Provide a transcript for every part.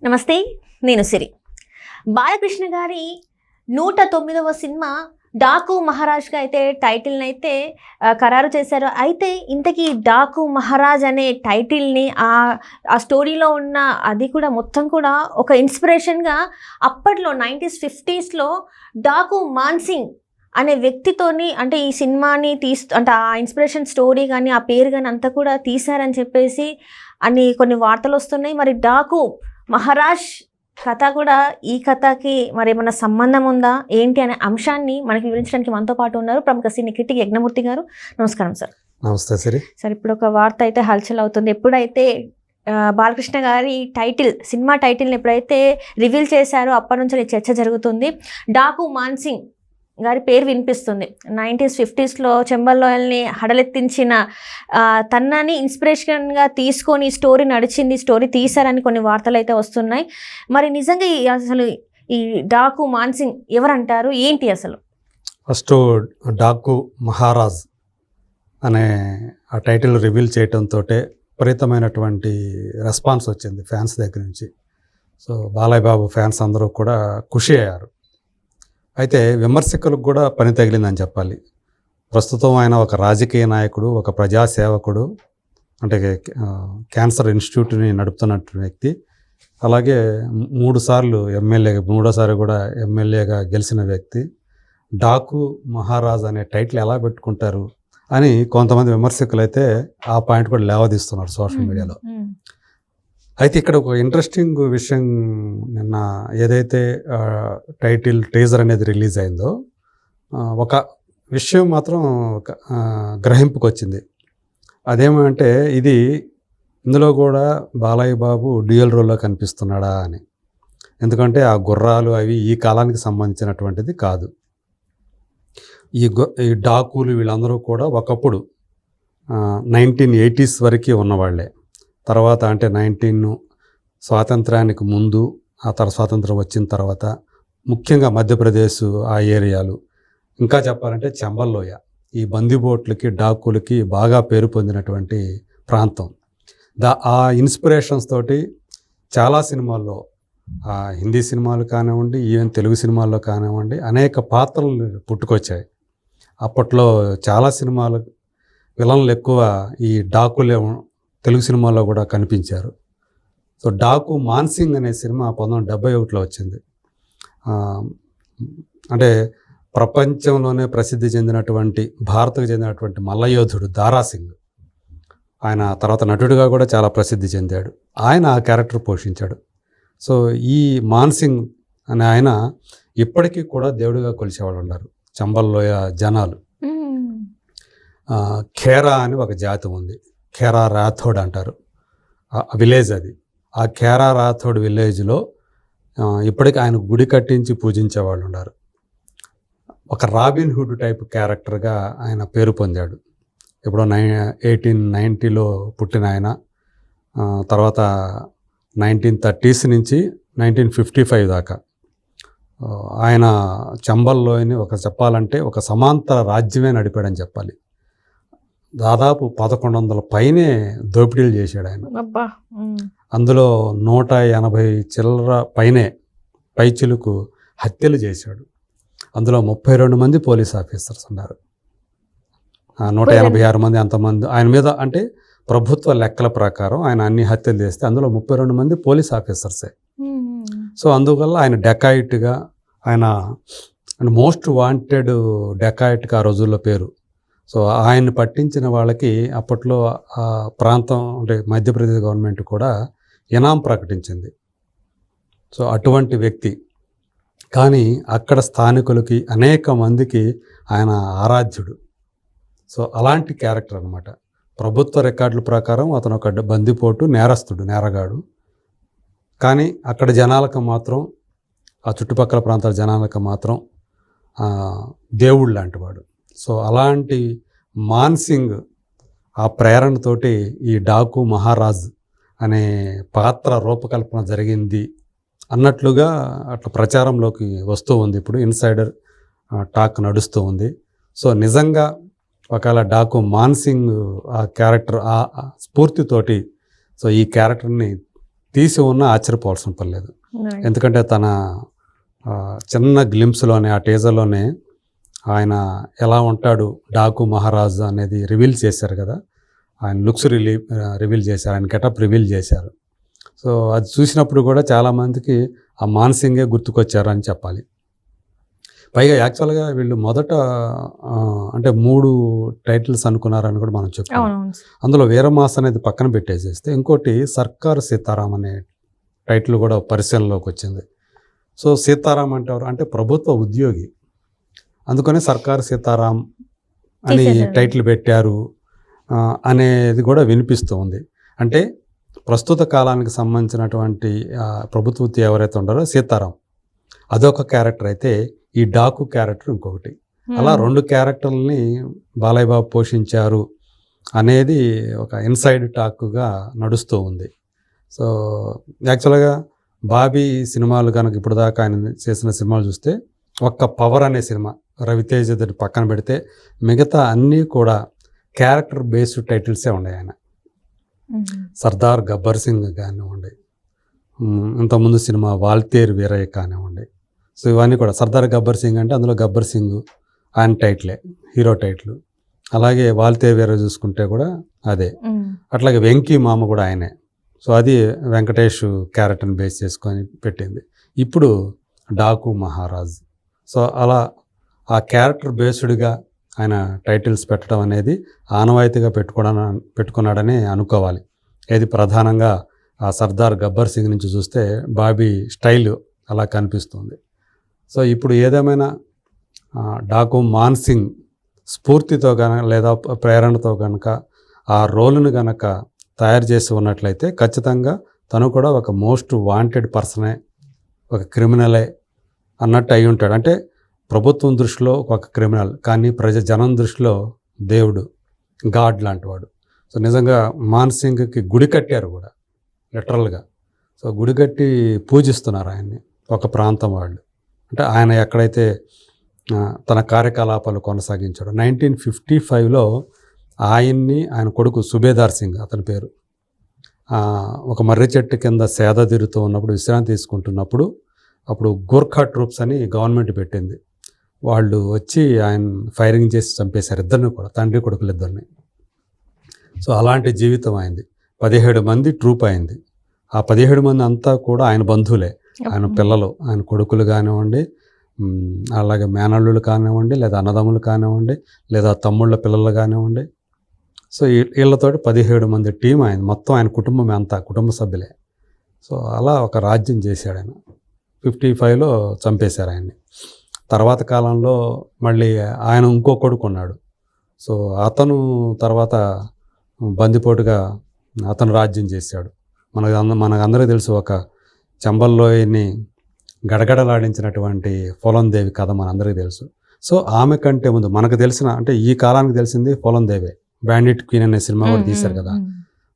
నమస్తే, నేను సిరి. బాలకృష్ణ గారి 109వ సినిమా డాకు మహారాజ్గా అయితే టైటిల్ని అయితే ఖరారు చేశారు. అయితే ఇంతకీ డాకు మహారాజ్ అనే టైటిల్ని ఆ స్టోరీలో ఉన్న అది కూడా మొత్తం కూడా ఒక ఇన్స్పిరేషన్గా అప్పట్లో 90s 50sలో డాకు మాన్సింగ్ అనే వ్యక్తితోని అంటే ఈ సినిమాని అంటే ఆ ఇన్స్పిరేషన్ స్టోరీ కానీ ఆ పేరు కానీ అంతా కూడా తీశారని చెప్పేసి కొన్ని వార్తలు వస్తున్నాయి. మరి డాకు మహారాజ్ కథ కూడా ఈ కథకి మరి ఏమన్నా సంబంధం ఉందా ఏంటి అనే అంశాన్ని మనకి వివరించడానికి మనతో పాటు ఉన్నారు ప్రముఖ సినీ క్రిటిక్ యజ్ఞమూర్తి గారు. నమస్కారం సార్. నమస్తే సిరి. సార్, ఇప్పుడు ఒక వార్త అయితే హల్చల్ అవుతుంది. ఎప్పుడైతే బాలకృష్ణ గారి సినిమా టైటిల్ని ఎప్పుడైతే రివీల్ చేశారో అప్పటి నుంచి చర్చ జరుగుతుంది. డాకు మాన్సింగ్ గారి పేరు వినిపిస్తుంది. 90s 50sలో చెంబల్లోయల్ని హడలెత్తించిన తన్నని ఇన్స్పిరేషన్గా తీసుకొని స్టోరీ నడిచింది, స్టోరీ తీశారని కొన్ని వార్తలు అయితే వస్తున్నాయి. మరి నిజంగా అసలు ఈ డాకు మాన్సింగ్ ఎవరంటారు, ఏంటి అసలు? ఫస్ట్ డాకు మహారాజ్ అనే ఆ టైటిల్ రివీల్ చేయడంతో విపరీతమైనటువంటి రెస్పాన్స్ వచ్చింది ఫ్యాన్స్ దగ్గర నుంచి. సో బాలయ్య బాబు ఫ్యాన్స్ అందరూ కూడా ఖుషి అయ్యారు. అయితే విమర్శకులకు కూడా పని తగిలిందని చెప్పాలి. ప్రస్తుతం ఆయన ఒక రాజకీయ నాయకుడు, ఒక ప్రజాసేవకుడు, అంటే క్యాన్సర్ ఇన్స్టిట్యూట్ని నడుపుతున్నట్టు వ్యక్తి. అలాగే 3 సార్లు ఎమ్మెల్యేగా, 3వసారి కూడా ఎమ్మెల్యేగా గెలిచిన వ్యక్తి. డాకు మహారాజ్ అనే టైటిల్ ఎలా పెట్టుకుంటారు అని కొంతమంది విమర్శకులు అయితే ఆ పాయింట్ కూడా లేవదీస్తున్నారు సోషల్ మీడియాలో. అయితే ఇక్కడ ఒక ఇంట్రెస్టింగ్ విషయం, నిన్న ఏదైతే టైటిల్ టీజర్ అనేది రిలీజ్ అయిందో ఒక విషయం మాత్రం గ్రహింపుకి వచ్చింది. అదేమంటే ఇందులో కూడా బాలయ్య బాబు డ్యూయల్ రోల్లో కనిపిస్తున్నాడా అని. ఎందుకంటే ఆ గుర్రాలు అవి ఈ కాలానికి సంబంధించినటువంటిది కాదు. ఈ డాకులు వీళ్ళందరూ కూడా ఒకప్పుడు 1980s వరకు ఉన్నవాళ్లే. తర్వాత అంటే స్వాతంత్రానికి ముందు, ఆ తర్వాత స్వాతంత్రం వచ్చిన తర్వాత ముఖ్యంగా మధ్యప్రదేశ్ ఆ ఏరియాలు, ఇంకా చెప్పాలంటే చెంబల్లోయ, ఈ బందిబోట్లకి డాకులకి బాగా పేరు పొందినటువంటి ప్రాంతం. ఆ ఇన్స్పిరేషన్స్ తోటి చాలా సినిమాల్లో, హిందీ సినిమాలు కానివ్వండి, ఈవెన్ తెలుగు సినిమాల్లో కానివ్వండి అనేక పాత్రలు పుట్టుకొచ్చాయి. అప్పట్లో చాలా సినిమాలు విలన్లు ఎక్కువ ఈ డాకులే తెలుగు సినిమాల్లో కూడా కనిపించారు. సో డాకు మాన్సింగ్ అనే సినిమా 1971లో వచ్చింది. అంటే ప్రపంచంలోనే ప్రసిద్ధి చెందినటువంటి, భారత్కు చెందినటువంటి మల్లయోధుడు దారాసింగ్, ఆయన తర్వాత నటుడిగా కూడా చాలా ప్రసిద్ధి చెందాడు. ఆయన ఆ క్యారెక్టర్ పోషించాడు. సో ఈ మాన్సింగ్ అనే ఆయన ఇప్పటికీ కూడా దేవుడిగా కొలిచేవాళ్ళు ఉన్నారు చంబల్లోయ జనాలు. ఖేరా అని ఒక జాతి ఉంది, ఖేరా రాథోడ్ అంటారు విలేజ్ అది. ఆ ఖేరా రాథోడ్ విలేజ్లో ఇప్పటికీ ఆయన గుడి కట్టించి పూజించే వాళ్ళు ఉన్నారు. ఒక రాబిన్ హుడ్ టైప్ క్యారెక్టర్గా ఆయన పేరు పొందాడు. ఇప్పుడు 1890లో పుట్టిన ఆయన, తర్వాత 1930s నుంచి 1955 దాకా ఆయన చంబల్లోని చెప్పాలంటే ఒక సమాంతర రాజ్యమే నడిపాడని చెప్పాలి. దాదాపు 1100 పైనే దోపిడీలు చేశాడు ఆయన. అందులో 180 చిల్లర పైచిలుకు హత్యలు చేశాడు. అందులో 32 మంది పోలీస్ ఆఫీసర్స్ ఉన్నారు. 186 మంది అంతమంది ఆయన మీద, అంటే ప్రభుత్వ లెక్కల ప్రకారం ఆయన అన్ని హత్యలు చేస్తే అందులో 32 మంది పోలీస్ ఆఫీసర్సే. సో అందువల్ల ఆయన డెకాయిట్గా, ఆయన మోస్ట్ వాంటెడ్ డెకాయిట్గా ఆ రోజుల్లో పేరు. సో ఆయన్ని పట్టించిన వాళ్ళకి అప్పట్లో ఆ ప్రాంతం, అంటే మధ్యప్రదేశ్ గవర్నమెంట్ కూడా ఇనాం ప్రకటించింది. సో అటువంటి వ్యక్తి, కానీ అక్కడ స్థానికులకి అనేక మందికి ఆయన ఆరాధ్యుడు. సో అలాంటి క్యారెక్టర్ అనమాట. ప్రభుత్వ రికార్డుల ప్రకారం అతను ఒక బందిపోటు, నేరగాడు. కానీ అక్కడ జనాలకు మాత్రం, ఆ చుట్టుపక్కల ప్రాంతాల జనాలకు మాత్రం దేవుడు లాంటి వాడు. సో అలాంటి మాన్సింగ్ ఆ ప్రేరణతోటి ఈ డాకు మహారాజ్ అనే పాత్ర రూపకల్పన జరిగింది అన్నట్లుగా అట్లా ప్రచారంలోకి వస్తూ ఉంది. ఇప్పుడు ఇన్సైడర్ టాక్ నడుస్తూ ఉంది. సో నిజంగా ఒకవేళ డాకు మాన్సింగ్ ఆ క్యారెక్టర్ ఆ స్ఫూర్తితోటి సో ఈ క్యారెక్టర్ని తీసి ఉన్నా ఆశ్చర్యపోవాల్సిన పని లేదు. ఎందుకంటే తన చిన్న గ్లింప్స్లోనే ఆ టీజర్లోనే ఆయన ఎలా ఉంటాడు డాకు మహారాజ్ అనేది రివీల్ చేశారు కదా. ఆయన లుక్స్ రివీల్ చేశారు, ఆయన గెటప్ రివీల్ చేశారు. సో అది చూసినప్పుడు కూడా చాలామందికి ఆ మాన్సింగే గుర్తుకొచ్చారు అని చెప్పాలి. పైగా యాక్చువల్గా వీళ్ళు మొదట అంటే 3 టైటిల్స్ అనుకున్నారని కూడా మనం చెప్తాం. అందులో వీరమాస్ అనేది పక్కన పెట్టేసేస్తే ఇంకోటి సర్కార్ సీతారాం అనే టైటిల్ కూడా పరిశీలనలోకి వచ్చింది. సో సీతారాం అంటే ఎవరు అంటే ప్రభుత్వ ఉద్యోగి, అందుకనే సర్కార్ సీతారాం అని టైటిల్ పెట్టారు అనేది కూడా వినిపిస్తూ ఉంది. అంటే ప్రస్తుత కాలానికి సంబంధించినటువంటి ప్రభుత్వ ఉద్యోగి ఎవరైతే ఉంటారో సీతారాం అదొక క్యారెక్టర్ అయితే ఈ డాకు క్యారెక్టర్ ఇంకొకటి. అలా 2 క్యారెక్టర్లని బాలయ్య బాబు పోషించారు అనేది ఒక ఇన్సైడ్ టాక్గా నడుస్తూ ఉంది. సో యాక్చువల్గా బాబీ సినిమాలు కనుక ఇప్పుడు దాకా ఆయన చేసిన సినిమాలు చూస్తే ఒక్క పవర్ అనే సినిమా రవితేజ పక్కన పెడితే మిగతా అన్నీ కూడా క్యారెక్టర్ బేస్డ్ టైటిల్సే ఉన్నాయి. ఆయన సర్దార్ గబ్బర్ సింగ్ కానివ్వండి, ఇంతకుముందు సినిమా వాల్తేరు వీరయ్య కానివ్వండి. సో ఇవన్నీ కూడా సర్దార్ గబ్బర్ సింగ్ అంటే అందులో గబ్బర్ సింగ్ ఆయన టైటిలే, హీరో టైటిల్. అలాగే వాల్తేరు వీరయ్య చూసుకుంటే కూడా అదే. అట్లాగే వెంకీ మామ కూడా ఆయనే. సో అది వెంకటేష్ క్యారెక్టర్ని బేస్ చేసుకొని పెట్టింది. ఇప్పుడు డాకు మహారాజ్. సో అలా ఆ క్యారెక్టర్ బేస్డ్గా ఆయన టైటిల్స్ పెట్టడం అనేది ఆనవాయితీగా పెట్టుకున్నాడని అనుకోవాలి. ఏది ప్రధానంగా ఆ సర్దార్ గబ్బర్ సింగ్ నుంచి చూస్తే బాబీ స్టైల్ అలా కనిపిస్తుంది. సో ఇప్పుడు ఏదేమైనా డాకు మాన్సింగ్ స్ఫూర్తితో కనుక లేదా ప్రేరణతో కనుక ఆ రోల్ను కనుక తయారు చేసి ఉన్నట్లయితే ఖచ్చితంగా తను కూడా ఒక మోస్ట్ వాంటెడ్ పర్సనే, ఒక క్రిమినలే అన్నట్టు అయి ఉంటాడు. అంటే ప్రభుత్వం దృష్టిలో ఒక క్రిమినల్, కానీ జనం దృష్టిలో దేవుడు, గాడ్ లాంటి వాడు. సో నిజంగా మాన్సింగ్కి గుడి కట్టారు కూడా లిటరల్గా. సో గుడి కట్టి పూజిస్తున్నారు ఆయన్ని ఒక ప్రాంతం వాళ్ళు. అంటే ఆయన ఎక్కడైతే తన కార్యకలాపాలు కొనసాగించాడు. 1955లో ఆయన కొడుకు సుబేదార్ సింగ్ అతని పేరు ఒక మర్రి చెట్టు కింద సేద తీరుతూ ఉన్నప్పుడు, విశ్రాంతి తీసుకుంటున్నప్పుడు, అప్పుడు గోర్ఖా ట్రూప్స్ అని గవర్నమెంట్ పెట్టింది. వాళ్ళు వచ్చి ఆయన ఫైరింగ్ చేసి చంపేశారు ఇద్దరిని కూడా, తండ్రి కొడుకులు ఇద్దరిని. సో అలాంటి జీవితం అయింది. 17 మంది ట్రూప్ అయింది. ఆ 17 మంది అంతా కూడా ఆయన బంధువులే, ఆయన పిల్లలు, ఆయన కొడుకులు కానివ్వండి, అలాగే మేనల్లులు కానివ్వండి, లేదా అన్నదమ్ములు కానివ్వండి, లేదా తమ్ముళ్ళ పిల్లలు కానివ్వండి. సో వీళ్ళతోటి 17 మంది టీం ఆయన, మొత్తం ఆయన కుటుంబం అంతా కుటుంబ సభ్యులే. సో అలా ఒక రాజ్యం చేశాడు ఆయన. 55లో చంపేశారు ఆయన్ని. తర్వాత కాలంలో మళ్ళీ ఆయన ఇంకో కొడుకు ఉన్నాడు. సో అతను తర్వాత బందిపోటుగా అతను రాజ్యం చేశాడు. మనకందరికీ తెలుసు, ఒక చంబల్లోయని గడగడలాడించినటువంటి పోలందేవి కథ మనందరికీ తెలుసు. సో ఆమె కంటే ముందు మనకు తెలిసిన, అంటే ఈ కాలానికి తెలిసింది పోలందేవే, బ్యాండిట్ క్వీన్ అనే సినిమా కూడా తీశారు కదా.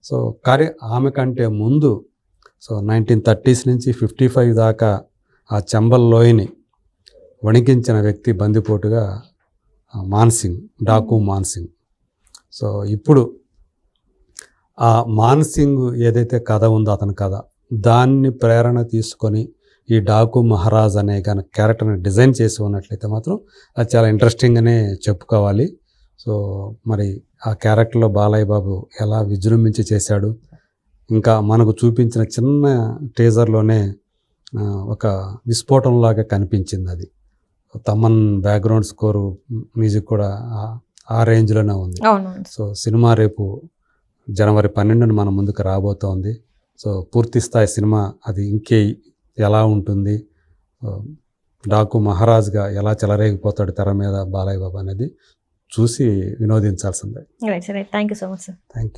సో కానీ ఆమె కంటే ముందు, సో 1930s నుంచి 55 దాకా ఆ చంబల్లోయని వణికించిన వ్యక్తి బందిపోటుగా మాన్సింగ్, డాకు మాన్సింగ్. సో ఇప్పుడు ఆ మాన్సింగ్ ఏదైతే కథ ఉందో అతని కథ, దాన్ని ప్రేరణ తీసుకొని ఈ డాకు మహారాజ్ అనే కానీ క్యారెక్టర్ని డిజైన్ చేసి ఉన్నట్లయితే మాత్రం అది చాలా ఇంట్రెస్టింగ్గానే చెప్పుకోవాలి. సో మరి ఆ క్యారెక్టర్లో బాలయ్య బాబు ఎలా విజృంభించి చేశాడు, ఇంకా మనకు చూపించిన చిన్న టీజర్లోనే ఒక విస్ఫోటంలాగా కనిపించింది. అది తమన్ బ్యాక్గ్రౌండ్ స్కోరు, మ్యూజిక్ కూడా ఆ రేంజ్లోనే ఉంది. సో సినిమా రేపు జనవరి 12న మన ముందుకు రాబోతోంది. సో పూర్తి స్థాయి సినిమా అది ఇంకే ఎలా ఉంటుంది, డాకు మహారాజ్గా ఎలా చెలరేగిపోతాడు తెర మీద బాలయ్య బాబు అనేది చూసి వినోదించాల్సిందే. Right sir, thank you so much sir. Thank you.